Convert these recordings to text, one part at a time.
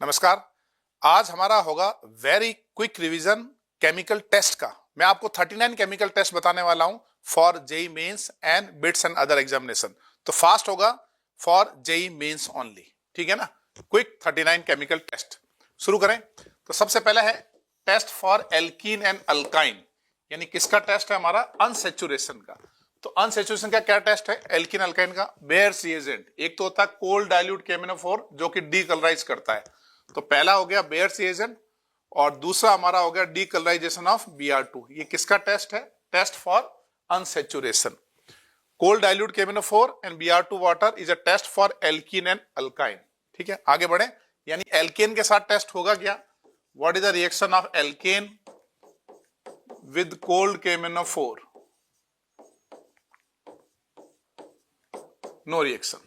नमस्कार। आज हमारा होगा very quick revision chemical test का। मैं आपको 39 केमिकल टेस्ट बताने वाला हूं for JEE mains and BITS and other examination. तो फास्ट होगा फॉर जेई मेंस ओनली, ठीक है ना। क्विक 39 केमिकल टेस्ट शुरू करें। तो सबसे पहला है test for alkene and alkyne, यानी किसका टेस्ट है? हमारा अनसेचुरेशन का। तो अनसेचुरेशन का क्या टेस्ट है? एल्कीन अल्काइन का बेयर्स रिएजेंट। एक तो होता है कोल्ड डाइल्यूट KMnO4 जो कि डीकलराइज करता है। तो पहला हो गया बेयर्स रिएजेंट और दूसरा हमारा हो गया डीकलराइजेशन ऑफ Br2। ये किसका टेस्ट है? Test for unsaturation. Cold dilute KMnO4 and Br2 water is a test for alkene and alkyne. ठीक है, आगे बढ़े। यानी एल्केन के साथ टेस्ट होगा क्या? What is the reaction of alkene with cold KMnO4? No reaction.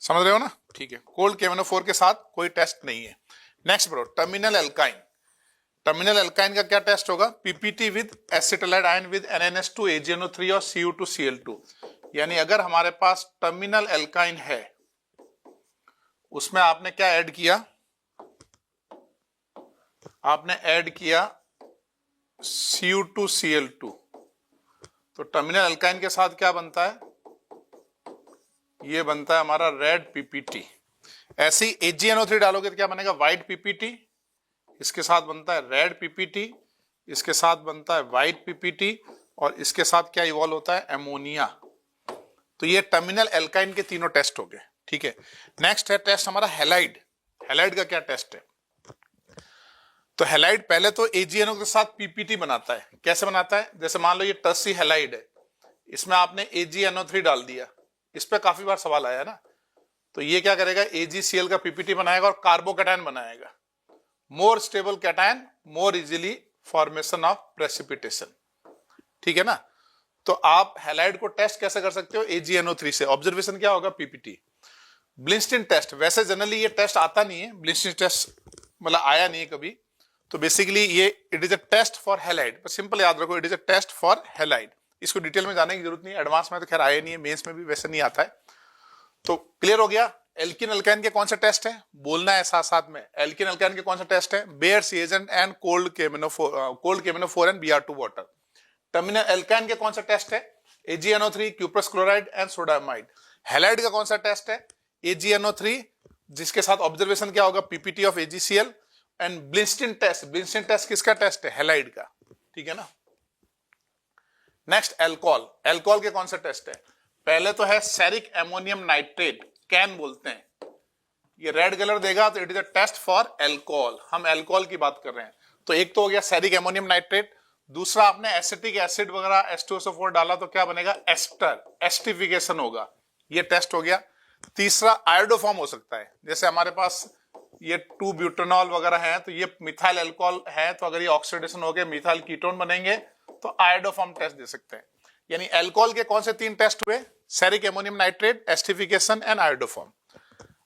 समझ रहे हो ना? ठीक है, कोल्ड KMnO4 के साथ कोई टेस्ट नहीं है। Next bro, terminal alkyne. Terminal alkyne का क्या टेस्ट होगा? PPT with acetyl ion with NNS2 AgNO3 और Cu2Cl2। यानी अगर हमारे पास टर्मिनल एल्काइन है, उसमें आपने क्या ऐड किया? आपने ऐड किया Cu2Cl2। तो टर्मिनल एल्काइन के साथ क्या बनता है? ये बनता है हमारा रेड PPT। ऐसे ही AgNO3 डालोगे तो क्या बनेगा? White PPT। इसके साथ बनता है रेड PPT, इसके साथ बनता है व्हाइट PPT और इसके साथ क्या इवॉल्व होता है? एमोनिया। तो ये टर्मिनल एल्काइन के तीनों टेस्ट हो गए। ठीक है, नेक्स्ट है टेस्ट हमारा हैलाइड। हैलाइड का क्या टेस्ट है? तो हैलाइड पहले तो AgNO के साथ PPT बनाता है। कैसे बनाता है? जैसे मान लो ये टर्सी हैलाइड है, इसमें आपने AgNO3 डाल दिया। इस पे काफी बार सवाल आया ना। तो ये क्या करेगा? AgCl का PPT बनाएगा और कार्बोकैटायन बनाएगा। More stable cation, more easily formation of precipitation. ठीक है ना। तो आप हैलाइड को टेस्ट कैसे कर सकते हो? AgNO3 से। ऑब्जर्वेशन क्या होगा? PPT। ब्लिंस्टीन टेस्ट, वैसे जनरली ये टेस्ट आता नहीं है, ब्लिंस्टीन टेस्ट मतलब आया नहीं है कभी। तो बेसिकली ये it is a test for halide. पर सिंपल याद रखो, it is a test for halide. इसको डिटेल में जाने की जरूरत नहीं है, एडवांस में तो खैर आया नहीं है, मेंस में भी वैसे नहीं आता है। तो क्लियर हो गया। एल्किन अल्काइन के कौन सा टेस्ट है? बोलना है साथ साथ में। एल्किन अल्काइन के कौन सा टेस्ट है? Bears reagent and cold KMnO4 and Br2 water. Terminal alkyne के कौन सा टेस्ट है? AgNO3, cuprous chloride and sodamide. Halide का कौन सा टेस्ट है? AgNO3 जिसके साथ ऑब्जर्वेशन क्या होगा? PPT of AgCl and Beilstein test. Beilstein test किसका टेस्ट है? हैलाइड का। ठीक है ना। Next alcohol. एल्कोहल के कौन सा टेस्ट है? पहले तो है सेरिक एमोनियम नाइट्रेट, कैन बोलते हैं। ये रेड कलर देगा तो it is a test for alcohol. हम एल्कोहल की बात कर रहे हैं। तो एक तो हो गया सेरिक एमोनियम नाइट्रेट। दूसरा आपने एसिटिक एसिड वगैरह H2SO4 डाला तो क्या बनेगा? एस्टर, एस्टिफिकेशन होगा। ये टेस्ट हो गया। तीसरा आयोडोफॉर्म हो सकता है। जैसे हमारे पास ये 2-ब्यूटेनॉल वगैरह है, तो ये मिथाइल अल्कोहल है, तो अगर ये ऑक्सीडेशन हो गया मिथाइल कीटोन बनेंगे तो आयोडोफॉर्म टेस्ट दे सकते हैं। यानी एल्कोहल के कौन से 3 टेस्ट हुए? Ceric ammonium nitrate, esterification and iodoform.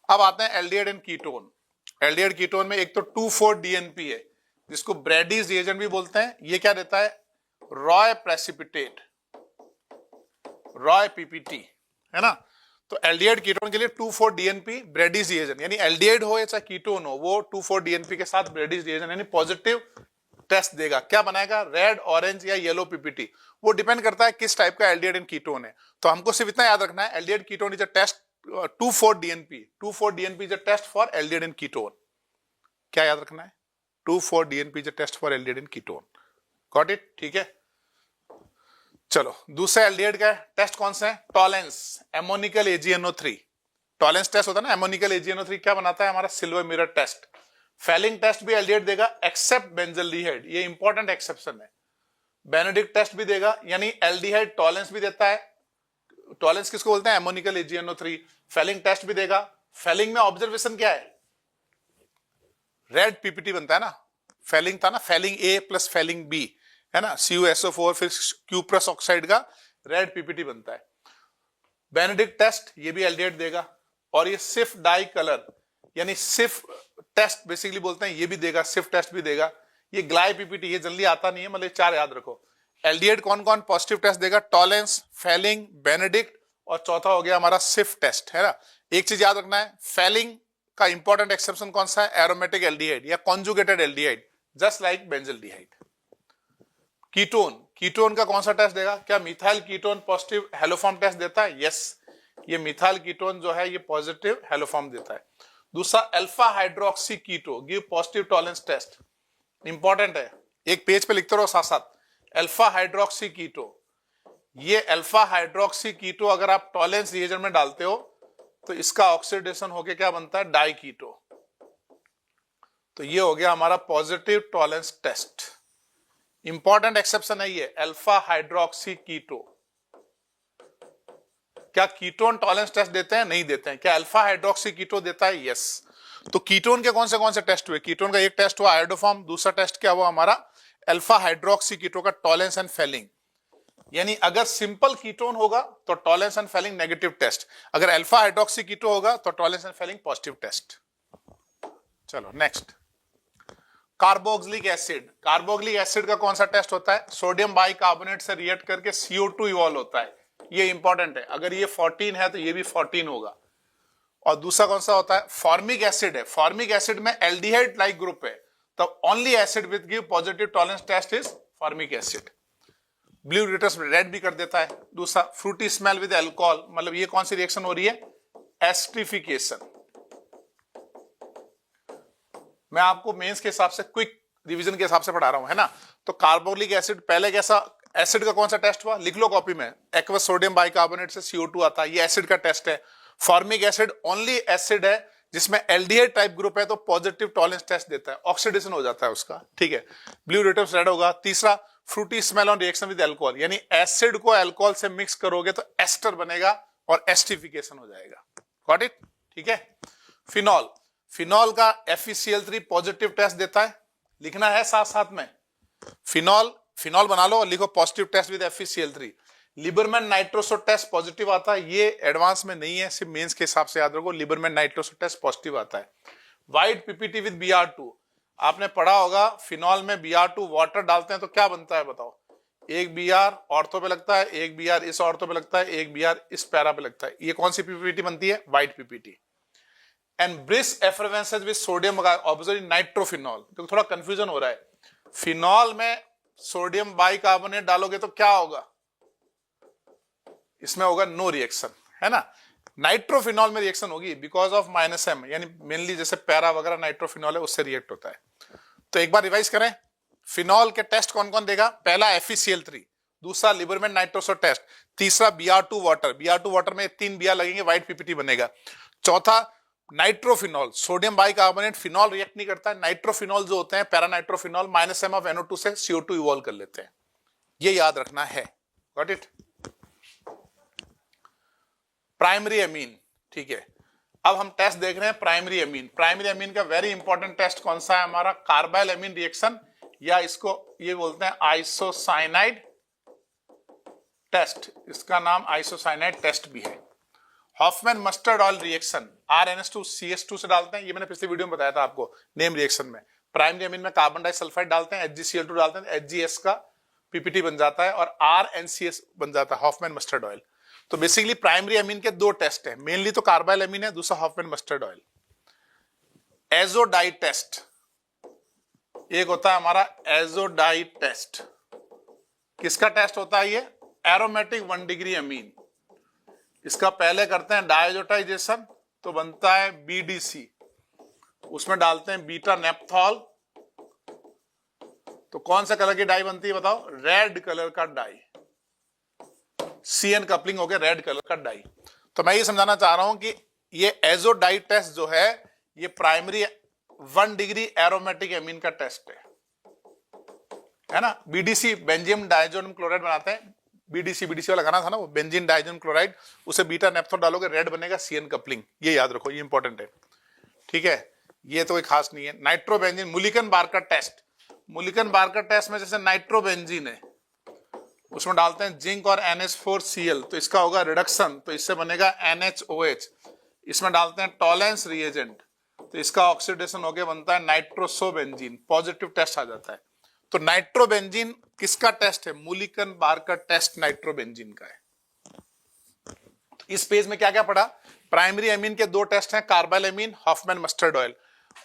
अब आते हैं aldehyde and ketone. Aldehyde ketone में एक तो 2,4-DNP है, जिसको ब्रैडीज रिएजेंट भी बोलते हैं। ये क्या देता है? रॉय प्रेसिपिटेट, रॉय PPT, है ना। तो एल्डिहाइड कीटोन के लिए 2,4-DNP ब्रैडीज रिएजेंट, यानी एल्डिहाइड हो या चाहे कीटोन हो, वो 2,4-DNP के साथ ब्रैडीज रिएजेंट यानी पॉजिटिव टेस्ट देगा। क्या बनाएगा? रेड, ऑरेंज या येलो PPT। वो डिपेंड करता है किस टाइप का एल्डिहाइड एंड कीटोन है। तो हमको सिर्फ इतना याद रखना है, aldehyde ketone is a test 2,4-DNP। 2,4-DNP is a test for aldehyde and ketone. क्या याद रखना है? 2,4-DNP is a test for aldehyde and ketone. Got it? ठीक है, चलो दूसरा एल्डिहाइड का टेस्ट कौन सा है? Tollens एमोनिकल AgNO3। टॉलेंस टेस्ट होता है ना, एमोनिकल AgNO3 क्या बनाता है? हमारा silver mirror test. Fehling test भी एल्डिहाइड देगा एक्सेप्ट बेंजल्डिहाइड, ये इंपॉर्टेंट एक्सेप्शन है। बेनेडिक्ट टेस्ट भी देगा, यानी एल्डिहाइड टॉलेंस भी देता है। टॉलेंस किसको बोलते हैं? एमोनिकल AgNO3। फेलिंग टेस्ट भी देगा। फेलिंग में ऑब्जर्वेशन क्या है? रेड PPT बनता है ना। फेलिंग था ना, Fehling A plus Fehling B, है ना। CuSO4 फिर क्यूप्रस ऑक्साइड का रेड PPT बनता है। बेनेडिक्ट टेस्ट ये भी एल्डिहाइड देगा। और ये सिफ डाई कलर यानी सिफ टेस्ट बेसिकली बोलते हैं, ये भी देगा, सिफ टेस्ट भी देगा। ये ग्लाइ PPT, ये जल्दी आता नहीं है, मतलब 4 याद रखो। एल्डिहाइड कौन कौन पॉजिटिव टेस्ट देगा? टॉलेंस, फेलिंग, बेनेडिक्ट और चौथा हो गया हमारा सिफ टेस्ट, है ना। एक चीज याद रखना है, फेलिंग का इंपॉर्टेंट एक्सेप्शन कौन सा है? एरोमेटिक एल्डिहाइड या conjugated aldehyde, just like benzaldehyde. Ketone, ketone का कौन सा टेस्ट देगा? क्या methyl ketone positive haloform test देता है? यस, ये मिथाइल कीटोन जो है ये पॉजिटिव हेलोफॉर्म देता है। दूसरा alpha hydroxy keto give positive Tollens test, important है, एक पेज पे लिखते रहो साथ साथ। अल्फा हाइड्रोक्सी कीटो, ये अल्फा हाइड्रोक्सी कीटो अगर आप टॉलरेंस रिएजेंट में डालते हो तो इसका ऑक्सीडेशन होके क्या बनता है? Diketo. तो ये हो गया हमारा positive Tollens test. Important exception है ये अल्फा हाइड्रोक्सी कीटो। क्या कीटोन टॉलरेंस टेस्ट देते हैं? नहीं देते हैं। क्या अल्फा हाइड्रोक्सी कीटो देता है? यस। तो कीटोन के कौन से टेस्ट हुए? कीटोन का एक टेस्ट हुआ आयोडोफॉर्म, दूसरा टेस्ट क्या हुआ हमारा? अल्फा हाइड्रोक्सी कीटो का टॉलरेंस एंड फेलिंग। यानी अगर सिंपल कीटोन होगा तो Tollens and Fehling negative test, अगर अल्फा हाइड्रोक्सी कीटो होगा तो Tollens and Fehling positive test. चलो next, carboxylic acid. Carboxylic acid का कौन सा टेस्ट होता है? सोडियम बाइकार्बोनेट से रिएक्ट करके CO2 इवॉल्व होता है, ये इंपॉर्टेंट है। अगर ये 14 है तो ये भी 14 होगा। और दूसरा कौन सा होता है? फॉर्मिक एसिड है। फॉर्मिक एसिड में एल्डिहाइड लाइक ग्रुप है, तो only acid with give positive Tollens test is formic acid. Blue litmus red भी कर देता है। दूसरा फ्रूटी स्मेल विद अल्कोहल, मतलब ये कौन सी रिएक्शन हो रही है? एस्ट्रिफिकेशन। मैं आपको मेंस के हिसाब से क्विक रिवीजन के हिसाब से पढ़ा रहा हूं, है ना। तो कार्बोक्सिलिक एसिड पहले कैसा, एसिड का कौन सा टेस्ट हुआ? लिख लो कॉपी में, एक्वस सोडियम बाइकार्बोनेट से CO2 आता है, ये एसिड का टेस्ट है। फॉर्मिक एसिड ओनली एसिड है जिसमें एल्डिहाइड टाइप ग्रुप है, तो पॉजिटिव टॉलरेंस टेस्ट देता है, ऑक्सीडेशन हो जाता है उसका, ठीक है। ब्लू रिटस रेड होगा। तीसरा Frooti smell on reaction with alcohol, यानी एसिड को अल्कोहल से मिक्स करोगे तो एस्टर बनेगा और एस्टिफिकेशन हो जाएगा। Got it? ठीक है। फिनॉल, फिनॉल का FeCl3 पॉजिटिव टेस्ट देता है, लिखना है साथ साथ में। फिनॉल, फिनॉल बना लो और लिखो positive test with FeCl3। Liebermann nitroso test positive आता है, ये एडवांस में नहीं है, सिर्फ मेंस के हिसाब से याद रखो, लिबरमैन नाइट्रोसो टेस्ट पॉजिटिव आता है। वाइट PPT विद Br2, आपने पढ़ा होगा फिनॉल में Br2 वाटर डालते हैं तो क्या बनता है बताओ? एक Br ऑर्थो पे लगता है, एक Br इस ऑर्थो पे लगता है, एक Br इस पैरा पे लगता है, ये कौन सी PPT बनती है? White PPT। And brisk effervescences with sodium observe nitrophenol, तो थोड़ा कंफ्यूजन हो रहा है। फिनॉल में सोडियम बाइकार्बोनेट डालोगे तो क्या होगा? इसमें होगा नो रिएक्शन, है ना। नाइट्रोफिनॉल में रिएक्शन होगी बिकॉज ऑफ -M, यानी मेनली जैसे पैरा वगैरह नाइट्रोफिनॉल है उससे रिएक्ट होता है। तो एक बार रिवाइज करें, फिनॉल के टेस्ट कौन कौन देगा? पहला FeCl3, दूसरा लिबरमैन नाइट्रोसो टेस्ट, तीसरा Br2 वाटर, Br2 वाटर में 3 Br लगेंगे, व्हाइट PPT बनेगा। चौथा nitrophenol, sodium bicarbonate phenol react नहीं करता है, नाइट्रोफिनॉल जो होते हैं पैरानाइट्रोफिनॉल -M ऑफ NO2 से CO2 इवॉल्व कर लेते हैं, ये याद रखना है। Got it? प्राइमरी अमीन, ठीक है। अब हम टेस्ट देख रहे हैं प्राइमरी अमीन। प्राइमरी अमीन का वेरी इंपॉर्टेंट टेस्ट कौन सा है हमारा? कार्बाइल अमीन रिएक्शन, या इसको ये बोलते हैं आइसोसाइनाइड टेस्ट, इसका नाम आइसोसाइनाइड टेस्ट भी है। Hoffmann mustard oil reaction, RNH2CH2 से डालते हैं, ये मैंने पिछले वीडियो में बताया था आपको नेम रिएक्शन में। प्राइमरी अमीन में कार्बन डाइसल्फाइड डालते हैं, HgCl2 डालते हैं, HgS का PPT बन जाता है और RNCS बन जाता है, हॉफमैन मस्टर्ड ऑयल। तो बेसिकली प्राइमरी अमीन के दो टेस्ट हैं, मेनली तो कार्बाइल अमीन है, दूसरा Hoffmann mustard oil. Azo dye test, एक होता है हमारा एजोडाई टेस्ट, किसका टेस्ट होता है ये? एरोमेटिक 1 डिग्री अमीन, इसका पहले करते हैं डायजोटाइजेशन तो बनता है BDC, उसमें डालते हैं बीटा नेप्थॉल, तो कौन सा कलर की डाई बनती है बताओ? रेड कलर का डाई, CN कपलिंग हो गया रेड कलर का डाई। तो मैं ये समझाना चाह रहा हूं कि ये एजोडाई टेस्ट जो है ये प्राइमरी 1 डिग्री एरोमेटिक अमीन का टेस्ट है ना। BDC बेंजीन डाइजोनियम क्लोराइड बनाते हैं, BDC वाला गाना था ना वो, बेंजीन डाइजोनियम क्लोराइड, उसे बीटा नेप्थॉल डालोगे रेड बनेगा, CN कपलिंग, ये याद रखो, ये इंपॉर्टेंट है, ठीक है। ये तो कोई खास नहीं है। Nitrobenzene Mulliken Barker test, Mulliken Barker test में जैसे नाइट्रोबेंजीन है उसमें डालते हैं जिंक और NH4Cl, तो इसका होगा रिडक्शन, तो इससे बनेगा NaOH। इसमें डालते हैं टॉलेंस रिएजेंट, तो इसका ऑक्सीडेशन होके बनता है नाइट्रोसोबेंजीन, पॉजिटिव टेस्ट आ जाता है। तो नाइट्रोबेंजीन किसका टेस्ट है? मुलिकन बार्कर टेस्ट नाइट्रोबेंजीन का है। इस पेज में क्या क्या पढ़ा? प्राइमरी एमीन के दो टेस्ट हैं, carbylamine, Hofmann mustard oil.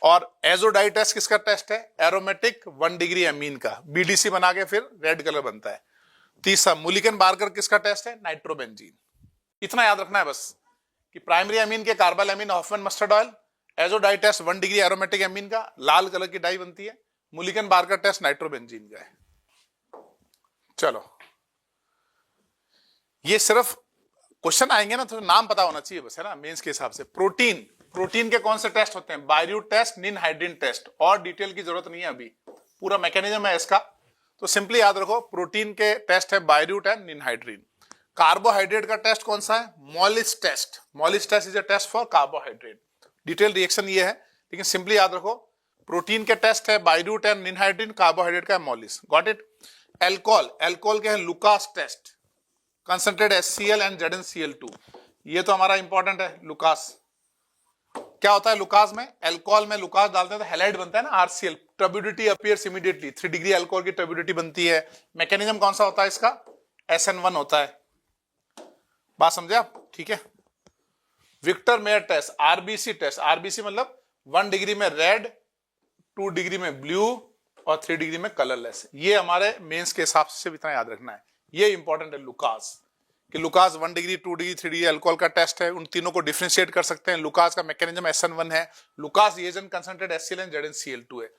और एजोडाई टेस्ट किसका टेस्ट है? एरोमेटिक 1 डिग्री एमीन का, बीडीसी बना के फिर रेड कलर बनता है। तीसरा मुलिकन बार्गर किसका टेस्ट है? नाइट्रोबेंजीन। इतना याद रखना है बस कि प्राइमरी एमीन के carbylamine, Hofmann mustard oil, azo dye test 1 degree aromatic amine का, लाल कलर की डाई बनती है, मुलिकन बार्गर टेस्ट नाइट्रोबेंजीन का है। चलो, ये सिर्फ क्वेश्चन आएंगे ना तो नाम पता होना चाहिए बस, है ना, मेंस के हिसाब से। प्रोटीन, प्रोटीन के कौन से टेस्ट होते हैं? बायरूट टेस्ट, निनहाइड्रीन टेस्ट। और डिटेल की जरूरत नहीं है, अभी पूरा मैकेनिज्म है इसका, तो सिंपली याद रखो प्रोटीन के टेस्ट है बायरूट एंड निनहाइड्रीन। कार्बोहाइड्रेट का टेस्ट कौन सा है? Molisch test. Molisch test is a test for carbohydrate. Detail reaction ये है, लेकिन सिंपली याद रखो प्रोटीन के टेस्ट है बायरूट एंड निनहाइड्रीन, कार्बोहाइड्रेट का है Molisch. Got it? Alcohol, alcohol के है Lucas test, concentrate HCl and ZnCl2। ये तो हमारा इंपॉर्टेंट है लुकास। क्या होता है लुकास में? एल्कोहल में लुकास डालते हैं तो हैलाइड बनता है ना, RCl, turbidity appears immediately, 3 degree alcohol की टर्बिडिटी बनती है। मैकेनिज्म कौन सा होता है इसका? SN1 होता है। बात समझे आप? ठीक है। Victor Meyer test, RBC test, RBC मतलब 1 डिग्री में रेड, 2 डिग्री में ब्लू और 3 डिग्री में कलरलेस। ये हमारे मेंस के हिसाब से इतना याद रखना है, ये इंपॉर्टेंट है लुकास, कि Lucas 1 degree, 2 degree, 3 degree alcohol का टेस्ट है। उन तीनों को डिफरेंशिएट कर सकते हैं। लुकास का मैकेनिज्म SN1 है, Lucas reagent concentrate HCl and ZnCl2 है।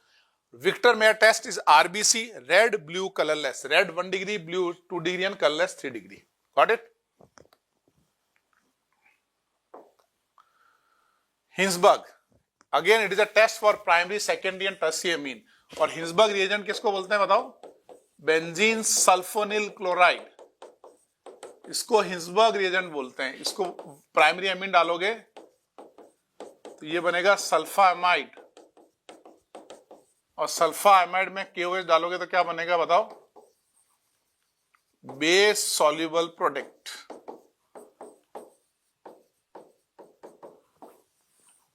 Victor Meyer test is RBC, red, blue, colourless. Red 1 degree, blue 2 degree and colourless 3 degree. Got it? Hinsberg, again it is a test for primary, secondary and tertiary amine. और Hinsberg reagent किसको बोलते हैं बताओ? Benzene sulfonyl chloride, इसको Hinsberg reagent बोलते हैं। इसको primary amine डालोगे तो ये बनेगा सल्फामाइड, और सल्फामाइड में KOH डालोगे तो क्या बनेगा बताओ? बेस सॉल्युबल प्रोडक्ट,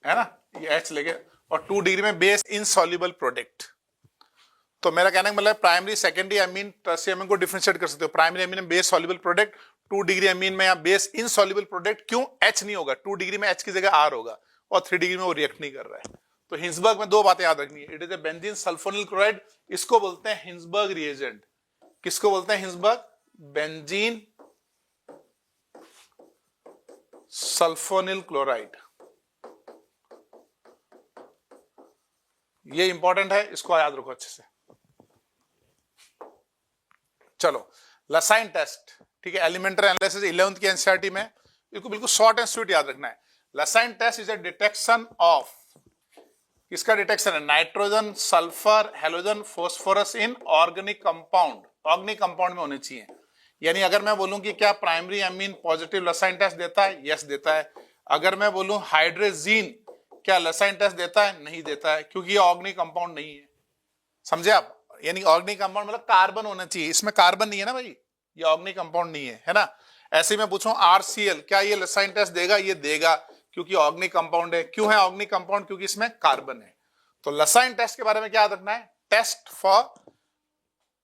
है ना, ये H लेके, और 2 डिग्री में बेस इनसॉल्युबल प्रोडक्ट। तो मेरा कहने का मतलब primary, secondary amine, tertiary amine को डिफरेंशिएट कर सकते हो। प्राइमरी एमीन में base soluble product, 2 degree amine में या बेस इनसॉल्युबल प्रोडक्ट। क्यों? H नहीं होगा, 2 डिग्री में H की जगह R होगा, और 3 डिग्री में वो रिएक्ट नहीं कर रहा है। तो हिंसबर्ग में 2 बातें याद रखनी है। It is a benzene sulfonyl chloride, इसको बोलते हैं हिंसबर्ग रिएजेंट। किसको बोलते हैं हिंसबर्ग? Benzene sulfonyl chloride. ये इंपॉर्टेंट है, इसको याद रखो अच्छे से। चलो, लसाइन टेस्ट, ठीक है, एलिमेंट्री एनालिसिस 11th की एनसीईआरटी में, इसको बिल्कुल शॉर्ट एंड स्वीट याद रखना है। Lassaigne test is a detection of, किसका डिटेक्शन है? Nitrogen, sulphur, halogen, phosphorus in organic compound. Organic compound में होने चाहिए। यानी अगर मैं बोलूं कि क्या primary amine positive Lassaigne test देता है? यस देता है। अगर मैं बोलूं हाइड्रोजीन क्या लसाइन टेस्ट देता है? नहीं देता है, क्योंकि ये ऑर्गेनिक कंपाउंड नहीं है। समझे आप? यानी ऑर्गेनिक कंपाउंड मतलब कार्बन होना चाहिए, इसमें कार्बन नहीं है ना भाई, ये ऑर्गेनिक कंपाउंड नहीं है ना। ऐसे में पूछूं RCl, क्या ये लसाइन टेस्ट देगा? ये देगा, क्योंकि ऑर्गेनिक कंपाउंड है। क्यों है ऑर्गेनिक कंपाउंड? क्योंकि इसमें कार्बन है। तो लसाइन टेस्ट के बारे में क्या याद रखना है? Test for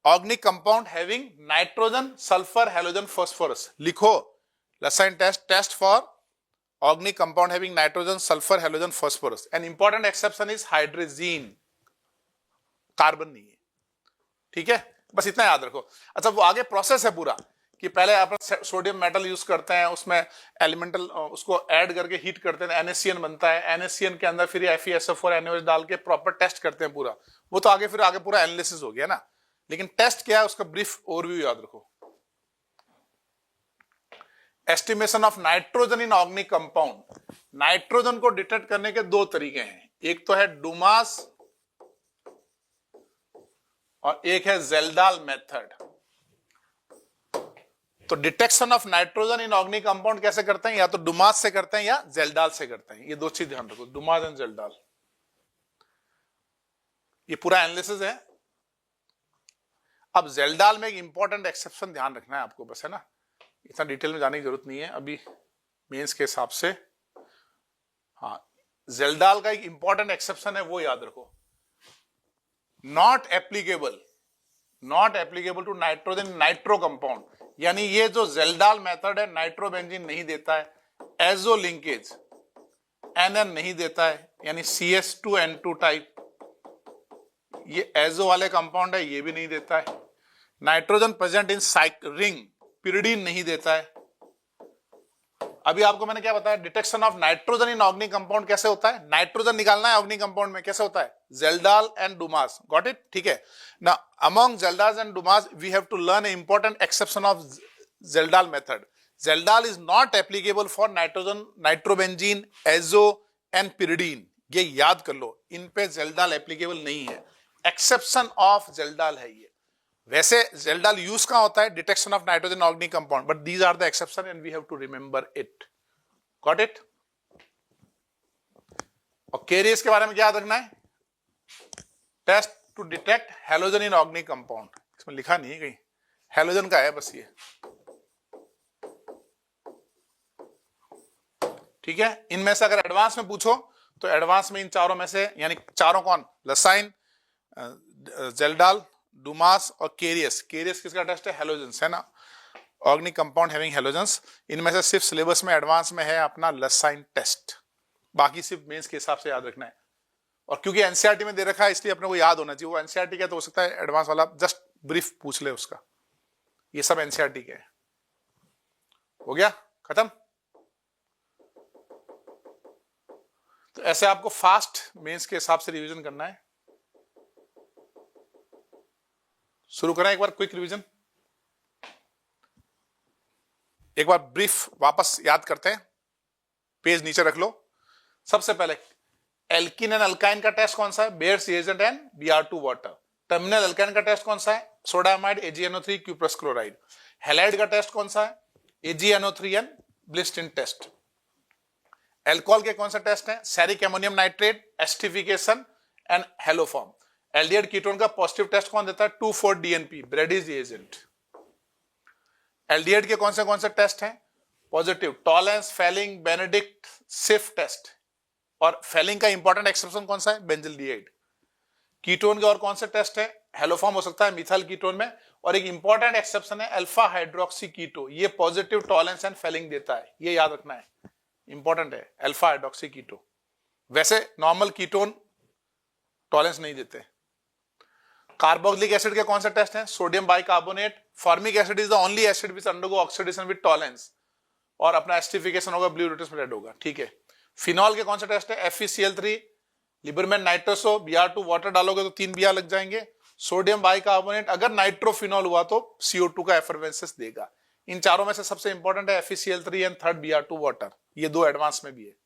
organic compound having nitrogen, sulphur, halogen, phosphorus. लिखो, Lassaigne test, test for organic compound having nitrogen, sulfur, halogen, phosphorus. An important exception is hydrazine, carbon नहीं है। ठीक है, बस इतना याद रखो। अच्छा, वो आगे प्रोसेस है पूरा कि पहले अपन सोडियम मेटल यूज करते हैं, उसमें एलिमेंटल उसको ऐड करके हीट करते हैं, NaCN बनता है। NaCN के अंदर फिर FeSO4 NaOH डाल के प्रॉपर टेस्ट करते हैं पूरा। वो तो आगे फिर आगे पूरा एनालिसिस हो गया ना, लेकिन टेस्ट क्या है उसका ब्रीफ ओवरव्यू याद रखो। Estimation of nitrogen in organic compound, nitrogen को डिटेक्ट करने के 2 तरीके हैं, एक तो है डुमास और एक है जेल्डाल मेथड। तो detection of nitrogen in organic compound कैसे करते हैं? या तो डुमास से करते हैं या जेल्डाल से करते हैं। ये 2 चीज ध्यान रखो, डुमास एंड जेल्डाल। ये पूरा एनालिसिस है। अब जेल्डाल में एक इंपॉर्टेंट एक्सेप्शन ध्यान रखना है आपको, बस, है ना, इतना डिटेल में जाने की जरूरत नहीं है अभी मेंस के हिसाब से। हाँ, जेल्डाल का एक इंपॉर्टेंट एक्सेप्शन है, वो याद रखो, not applicable to nitrogen nitro compound. यानी ये जो जेल्डाल मेथड है नाइट्रोबेंजीन नहीं देता है, एजो लिंकेज NN नहीं देता है, यानी CS2N2 टाइप, ये एजो वाले कंपाउंड है, ये भी नहीं देता है। Nitrogen present in ring, pyridine नहीं देता है। अभी आपको मैंने क्या बताया, detection of nitrogen in organic compound कैसे होता है, नाइट्रोजन निकालना है ऑर्गेनिक कंपाउंड में, कैसे होता है, Kjeldahl and Dumas, got it, ठीक है ना। Among Kjeldahl and Dumas we have to learn a important exception of Kjeldahl method. Kjeldahl is not applicable for nitrogen, nitrobenzene, azo and pyridine, ये याद कर लो, इन पे जेल्डाल एप्लीकेबल नहीं है, एक्सेप्शन ऑफ जेल्डाल है ये। वैसे जेल्डाल यूज कहां होता है, detection of nitrogen organic compound, but these are the exception and we have to remember it, got it. और केरियस के बारे में क्या याद रखना है, test to detect halogen in organic compound, इसमें लिखा नहीं है कहीं, हैलोजन का है बस ये, ठीक है। इनमें से अगर एडवांस में पूछो तो एडवांस में इन चारों में से, यानी चारों कौन, लसाइन, जेल्डाल, डुमास और केरियस। केरियस किसका टेस्ट है, हैलोजेंस है ना, ऑर्गेनिक कंपाउंड हैविंग हैलोजेंस। इनमें से सिर्फ सिलेबस में एडवांस में है अपना लसाइन टेस्ट, बाकी सिर्फ मेंस के हिसाब से याद रखना है। और क्योंकि एनसीईआरटी में दे रखा है इसलिए अपने को याद होना चाहिए, वो एनसीईआरटी का तो हो सकता है एडवांस वाला जस्ट ब्रीफ पूछ ले उसका, ये सब एनसीईआरटी के है। हो गया खत्म। तो ऐसे आपको फास्ट मेंस के हिसाब से रिवीजन करना है। शुरू करें एक बार क्विक रिवीजन, एक बार ब्रीफ वापस याद करते हैं, पेज नीचे रख लो। सबसे पहले एल्कीन एंड अल्काइन का टेस्ट कौन सा है, bears reagent and Br2 water. Terminal alkyne का टेस्ट कौन सा है, sodamide, AgNO3, cuprous chloride. Halide का टेस्ट कौन सा है, AgNO3 एंड ब्लिस्टिन टेस्ट। एल्कोहल के कौन सा टेस्ट है, ceric ammonium nitrate, esterification and haloform. Aldehyde ketone का पॉजिटिव टेस्ट कौन देता है, 2,4-DNP, ब्रेडीज रिएजेंट। एल्डिहाइड के कौन से टेस्ट हैं पॉजिटिव, टॉलेंस, फेलिंग, बेनेडिक्ट, सिफ टेस्ट। और फेलिंग का इंपॉर्टेंट एक्सेप्शन कौन सा है, बेंजिल्डिहाइड। कीटोन के और कौन से टेस्ट है, हेलोफॉर्म हो सकता है मिथाइल कीटोन में, और एक इंपॉर्टेंट एक्सेप्शन है अल्फा हाइड्रोक्सी कीटो, ये पॉजिटिव टॉलेंस एंड फेलिंग देता है, ये याद रखना है, इंपॉर्टेंट है अल्फा हाइड्रोक्सी कीटो। वैसे नॉर्मल कीटोन टॉलेंस नहीं देते। कार्बोक्सिलिक एसिड के कौन से टेस्ट हैं, sodium bicarbonate, formic acid is the only acid which undergo oxidation with Tollens, और अपना एस्टिफिकेशन होगा, ब्लू रिट्रस में रेड होगा, ठीक है। फिनॉल के कौन से टेस्ट है, FeCl3, Liebermann nitroso, Br2 water डालोगे तो 3 Br लग जाएंगे। सोडियम बाइकार्बोनेट अगर नाइट्रोफिनॉल हुआ तो CO2 का एफरवेंसेस देगा। इन चारों में से सबसे इंपॉर्टेंट है FeCl3 and third Br2 water, ये दो एडवांस में भी है।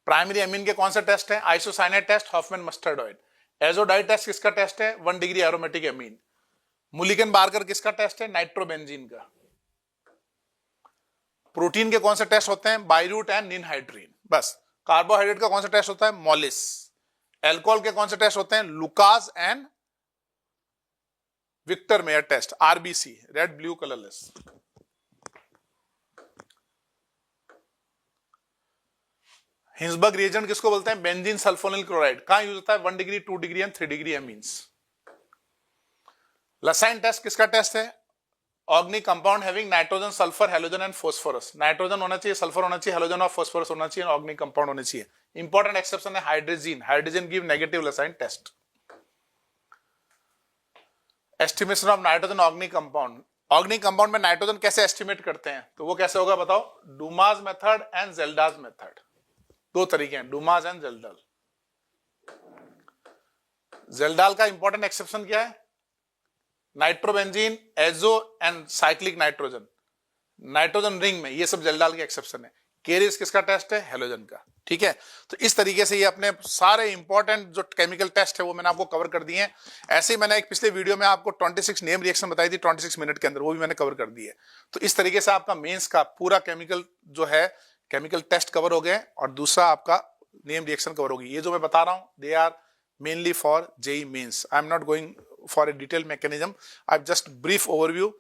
प्राइमरी अमीन के कौन से टेस्ट है, isocyanate test, Hofmann mustard oil. Azo dye test किसका टेस्ट है, 1 degree aromatic amine. Mulliken Barker किसका टेस्ट है, नाइट्रोबेंजीन का। प्रोटीन के कौन से टेस्ट होते हैं, बायरूट एंड निनहाइड्रीन, बस। कार्बोहाइड्रेट का कौन सा टेस्ट होता है, मॉलिस। एल्कोहल के कौन से टेस्ट होते हैं, Lucas and Victor Meyer test, RBC, red blue colourless. Hinsberg reagent किसको बोलते हैं, बेंजीन सल्फोनिल क्लोराइड, कहां यूज होता है, 1 degree, 2 degree and 3 degree amines. Lassaigne test किसका टेस्ट है, organic compound having nitrogen, sulphur, halogen and phosphorus. Nitrogen होना चाहिए, सल्फर होना चाहिए, हैलोजन और फास्फोरस होना चाहिए, ऑर्गेनिक कंपाउंड होने चाहिए। इंपॉर्टेंट एक्सेप्शन है hydrogen, hydrogen give negative Lassaigne test. Estimation of nitrogen organic compound, organic compound में नाइट्रोजन कैसे एस्टिमेट करते हैं, तो वो कैसे होगा बताओ, Dumas method and Kjeldahl method, दो तरीके हैं, डुमास एंड जेल्डाल। जेल्डाल का इंपॉर्टेंट एक्सेप्शन क्या है, nitrobenzene, azo and cyclic nitrogen, nitrogen ring में, ये सब जेल्डाल के एक्सेप्शन है। केरियस किसका टेस्ट है, हैलोजन का, ठीक है। तो इस तरीके से ये अपने सारे इंपॉर्टेंट जो केमिकल टेस्ट है वो मैंने आपको कवर कर दिए हैं। ऐसे ही मैंने एक पिछले वीडियो में आपको 26 नेम रिएक्शन बताई थी 26 मिनट के अंदर, वो भी मैंने कवर कर दी है। तो इस तरीके से आपका मेंस का पूरा केमिकल जो है, केमिकल टेस्ट कवर हो गए, और दूसरा आपका नेम रिएक्शन कवर होगी। ये जो मैं बता रहा हूं they are mainly for JEE mains, I am not going for a detail mechanism, I just brief overview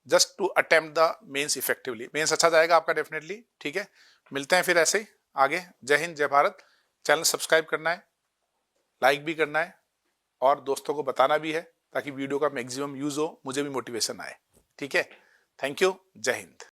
just to attempt the mains effectively. Mains अच्छा जाएगा आपका डेफिनेटली, ठीक है। मिलते हैं फिर ऐसे ही आगे। जय हिंद, जय भारत। चैनल सब्सक्राइब करना है, लाइक भी करना है, और दोस्तों को बताना भी है, ताकि वीडियो का मैक्सिमम यूज हो, मुझे भी मोटिवेशन आए, ठीक है। थैंक यू, जय हिंद।